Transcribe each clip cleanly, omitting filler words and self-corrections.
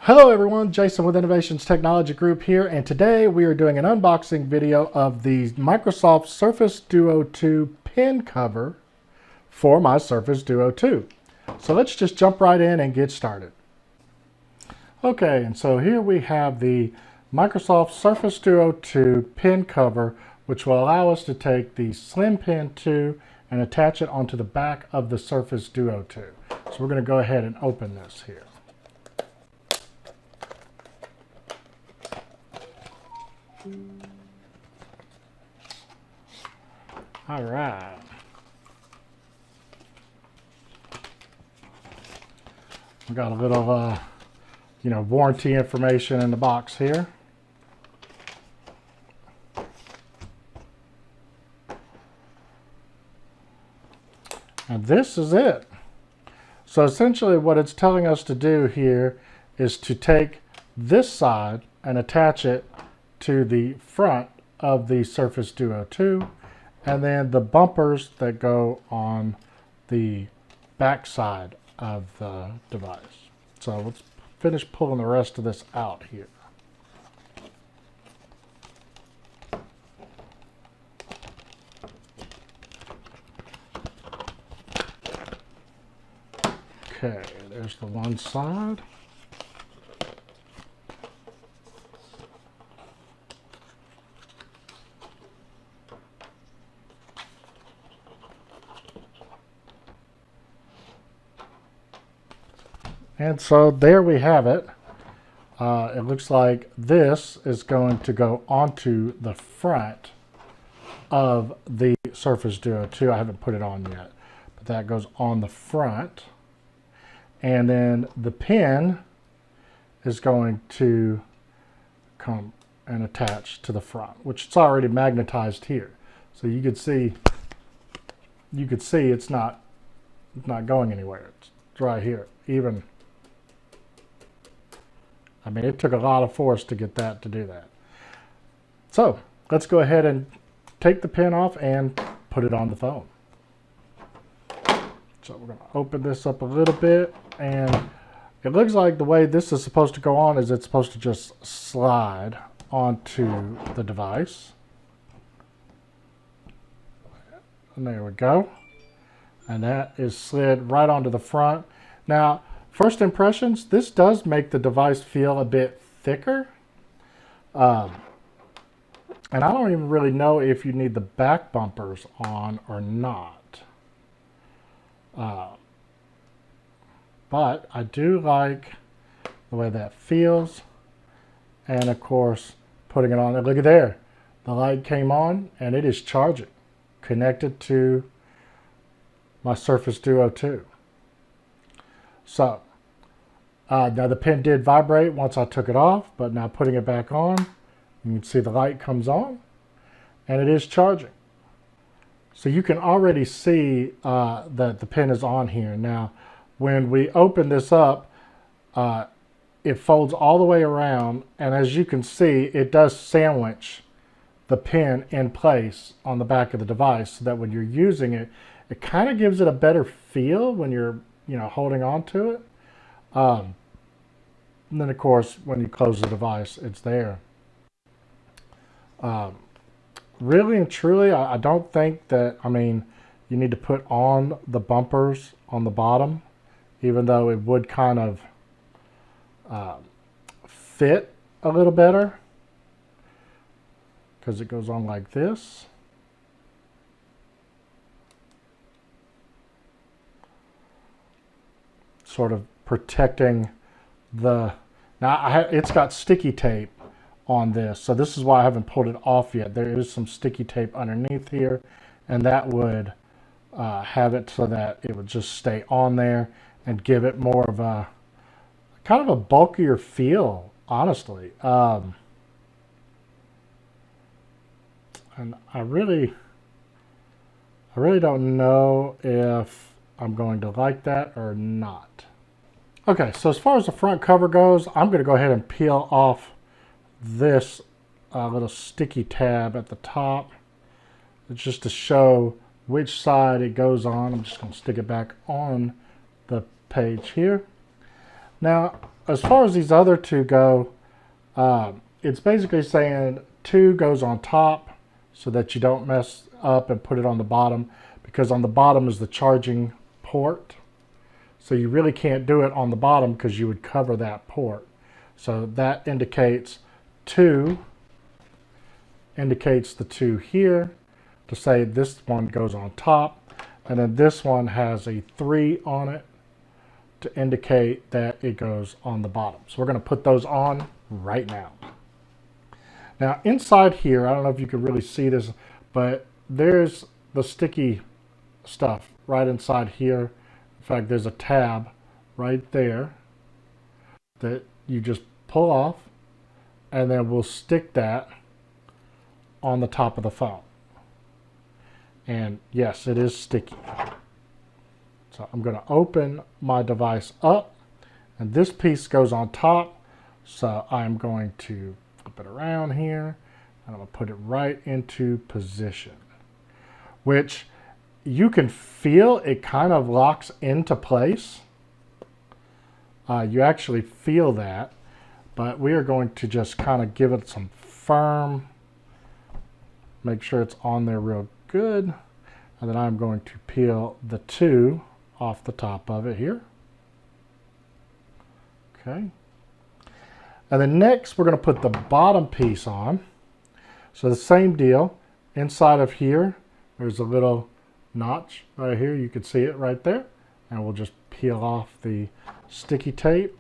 Hello everyone, Jason with Innovations Technology Group here, and today we are doing an unboxing video of the Microsoft Surface Duo 2 pen cover for my Surface Duo 2. So let's just jump right in and get started. Okay, and so here we have the Microsoft Surface Duo 2 pen cover, which will allow us to take the Slim Pen 2 and attach it onto the back of the Surface Duo 2. So we're going to go ahead and open this here. All right. We got a little, warranty information in the box here. And this is it. So essentially what it's telling us to do here is to take this side and attach it to the front of the Surface Duo 2, and then the bumpers that go on the back side of the device. So let's finish pulling the rest of this out here. Okay, there's the one side. And so there we have it. It looks like this is going to go onto the front of the Surface Duo 2. I haven't put it on yet, but that goes on the front. And then the pen is going to come and attach to the front, which it's already magnetized here. So you could see it's not going anywhere. It's right here. I mean, it took a lot of force to get that to do that. So let's go ahead and take the pen off and put it on the phone. So we're going to open this up a little bit, and it looks like the way this is supposed to go on is it's supposed to just slide onto the device. And there we go. And that is slid right onto the front. Now, first impressions, this does make the device feel a bit thicker. And I don't even really know if you need the back bumpers on or not. But I do like the way that feels. And of course, putting it on, look at there. The light came on and it is charging, connected to my Surface Duo 2. So, now the pen did vibrate once I took it off, but now putting it back on, you can see the light comes on, and it is charging. So you can already see that the pen is on here. Now, when we open this up, it folds all the way around, and as you can see, it does sandwich the pen in place on the back of the device, so that when you're using it, it kind of gives it a better feel when you're holding on to it. And then, of course, when you close the device, it's there. Really and truly, I don't think that, you need to put on the bumpers on the bottom, even though it would kind of fit a little better, because it goes on like this. Sort of protecting the, now it's got sticky tape on this, so this is why I haven't pulled it off yet. There is some sticky tape underneath here, and that would have it so that it would just stay on there and give it more of a kind of a bulkier feel, honestly. And I really don't know if I'm going to like that or not. Okay, so as far as the front cover goes, I'm going to go ahead and peel off this little sticky tab at the top. It's just to show which side it goes on. I'm just going to stick it back on the page here. Now, as far as these other two go, it's basically saying 2 goes on top so that you don't mess up and put it on the bottom, because on the bottom is the charging port. So you really can't do it on the bottom because you would cover that port. So that indicates 2, indicates the 2 here to say this one goes on top. And then this one has a 3 on it to indicate that it goes on the bottom. So we're going to put those on right now. Now inside here, I don't know if you can really see this, but there's the sticky stuff right inside here. In fact, there's a tab right there that you just pull off, and then we'll stick that on the top of the phone. And yes, it is sticky. So I'm going to open my device up, and this piece goes on top. So I'm going to flip it around here, and I'm going to put it right into position, which you can feel it kind of locks into place. You actually feel that, but we are going to just kind of give it some firm, make sure it's on there real good. And then I'm going to peel the 2 off the top of it here. Okay. And then next we're going to put the bottom piece on. So the same deal. Inside of here, there's a little notch right here. You can see it right there. And we'll just peel off the sticky tape.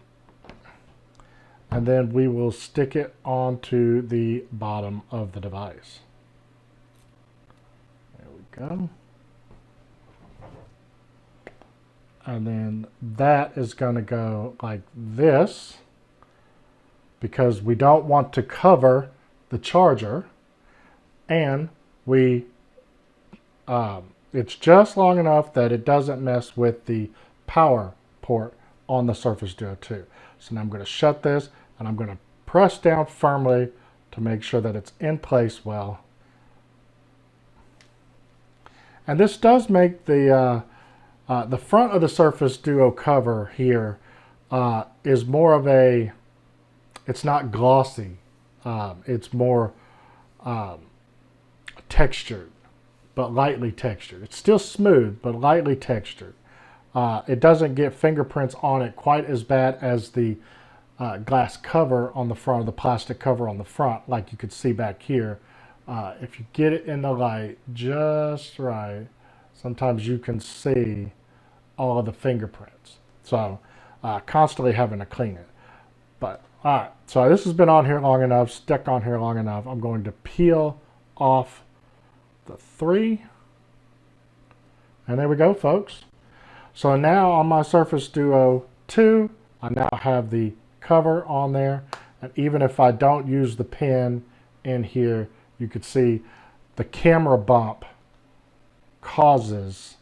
And then we will stick it onto the bottom of the device. There we go. And then that is going to go like this, because we don't want to cover the charger, and it's just long enough that it doesn't mess with the power port on the Surface Duo 2. So now I'm going to shut this, and I'm going to press down firmly to make sure that it's in place well. And this does make the front of the Surface Duo cover here is more of a, it's not glossy, it's more textured, but lightly textured. It's still smooth, but lightly textured. It doesn't get fingerprints on it quite as bad as the glass cover on the front, or the plastic cover on the front, like you could see back here. If you get it in the light just right, sometimes you can see all of the fingerprints. So constantly having to clean it. But all right, so this has been on here long enough, stuck on here long enough. I'm going to peel off the 3. And there we go, folks. So now on my Surface Duo 2, I now have the cover on there. And even if I don't use the pin in here, you could see the camera bump causes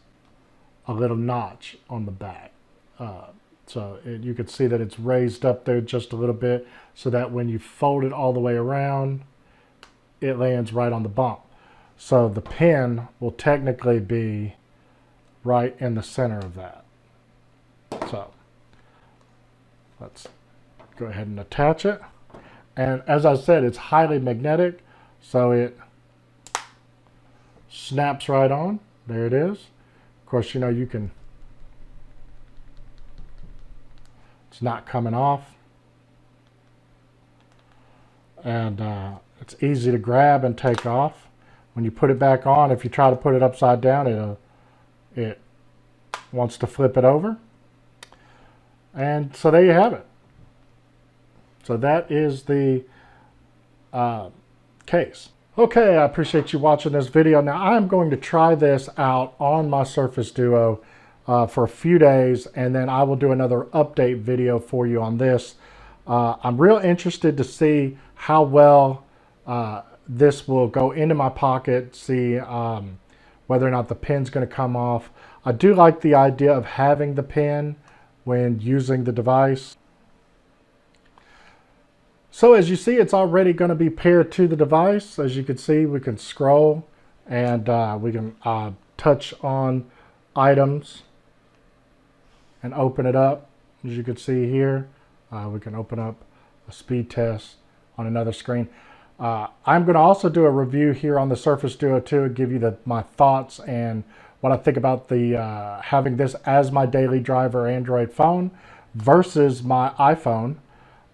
a little notch on the back. You could see that it's raised up there just a little bit, so that when you fold it all the way around, it lands right on the bump. So the pin will technically be right in the center of that. So let's go ahead and attach it. And as I said, it's highly magnetic, so it snaps right on. There it is. Of course, you know, you can, it's not coming off. And it's easy to grab and take off. When you put it back on, if you try to put it upside down, it wants to flip it over. And so there you have it. So that is the case. Okay, I appreciate you watching this video. Now I'm going to try this out on my Surface Duo for a few days, and then I will do another update video for you on this. I'm real interested to see how well this will go into my pocket, see whether or not the pin's going to come off. I do like the idea of having the pin when using the device. So as you see, it's already going to be paired to the device. As you can see, we can scroll, and we can touch on items and open it up. As you can see here, We can open up a speed test on another screen. I'm going to also do a review here on the Surface Duo 2 and give you my thoughts and what I think about the having this as my daily driver Android phone versus my iPhone.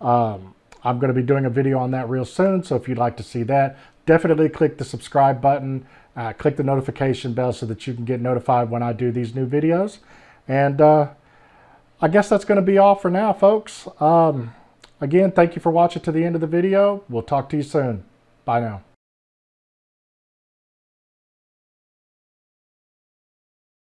I'm going to be doing a video on that real soon, so if you'd like to see that, definitely click the subscribe button, click the notification bell so that you can get notified when I do these new videos. And I guess that's going to be all for now, folks. Again, thank you for watching to the end of the video. We'll talk to you soon. Bye now.